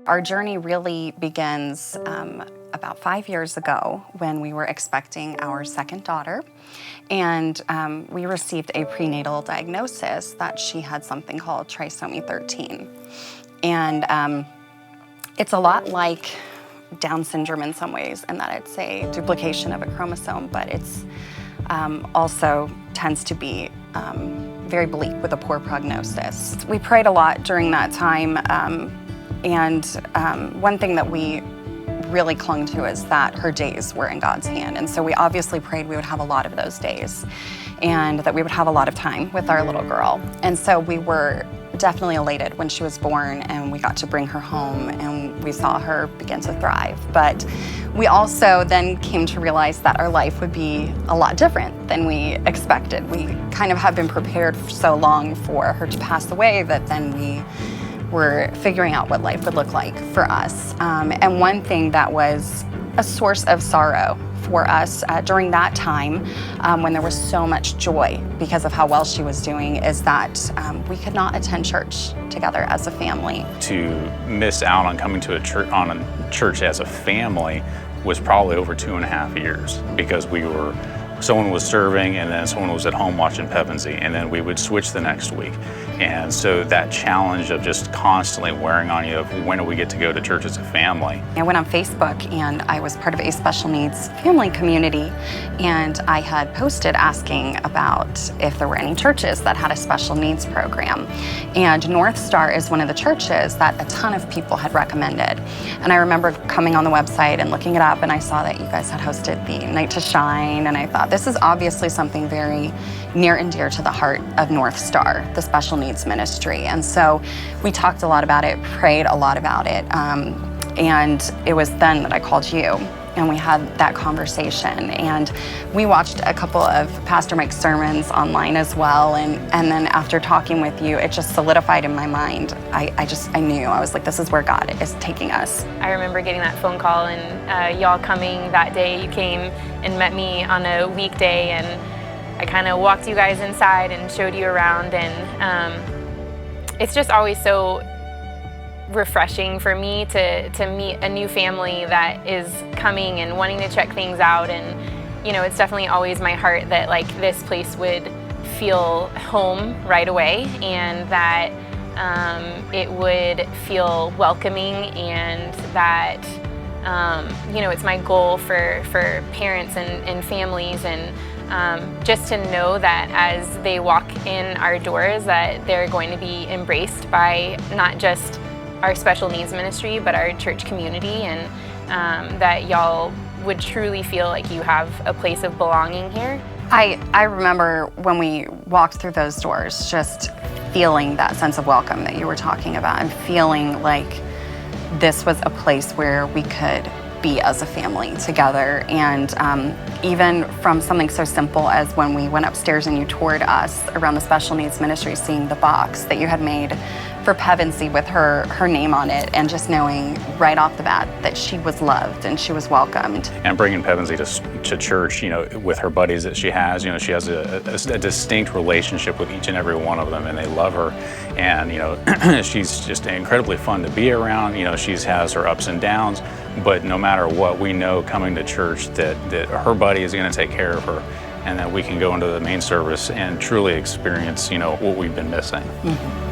Our journey really begins about 5 years ago when we were expecting our second daughter, and we received a prenatal diagnosis that she had something called trisomy 13. And it's a lot like Down syndrome in some ways, in that it's a duplication of a chromosome, but it's also tends to be very bleak with a poor prognosis. We prayed a lot during that time, and one thing that we really clung to is that her days were in God's hand. And so we obviously prayed we would have a lot of those days and that we would have a lot of time with our little girl. And so we were definitely elated when she was born and we got to bring her home and we saw her begin to thrive. But we also then came to realize that our life would be a lot different than we expected. We kind of had been prepared for so long for her to pass away that then we were figuring out what life would look like for us. And one thing that was a source of sorrow for us during that time, when there was so much joy because of how well she was doing, is that we could not attend church together as a family. To miss out on coming to a church as a family was probably over 2.5 years, because someone was serving and then someone was at home watching Pevensey, and then we would switch the next week. And so that challenge of just constantly wearing on you of when do we get to go to church as a family. I went on Facebook and I was part of a special needs family community, and I had posted asking about if there were any churches that had a special needs program. And North Star is one of the churches that a ton of people had recommended. And I remember coming on the website and looking it up, and I saw that you guys had hosted the Night to Shine, and I thought, this is obviously something very near and dear to the heart of North Star, the special needs ministry. And so we talked a lot about it, prayed a lot about it, and it was then that I called you and we had that conversation. And we watched a couple of Pastor Mike's sermons online as well, and then after talking with you, it just solidified in my mind. I knew, I was like, this is where God is taking us. I remember getting that phone call and y'all coming that day. You came and met me on a weekday, and I kind of walked you guys inside and showed you around, and it's just always so refreshing for me to meet a new family that is coming and wanting to check things out. And you know, it's definitely always my heart that like this place would feel home right away, and that it would feel welcoming, and that you know, it's my goal for parents and families, and just to know that as they walk in our doors that they're going to be embraced by not just our special needs ministry, but our church community, and that y'all would truly feel like you have a place of belonging here. I remember when we walked through those doors, just feeling that sense of welcome that you were talking about, and feeling like this was a place where we could be as a family together. And even from something so simple as when we went upstairs and you toured us around the special needs ministry, seeing the box that you had made for Pevensey with her name on it, and just knowing right off the bat that she was loved and she was welcomed. And bringing Pevensey to church, you know, with her buddies that she has, you know, she has a distinct relationship with each and every one of them, and they love her. And, you know, she's just incredibly fun to be around. You know, she has her ups and downs, but no matter what, we know coming to church that her buddy is going to take care of her, and that we can go into the main service and truly experience, you know, what we've been missing. Mm-hmm.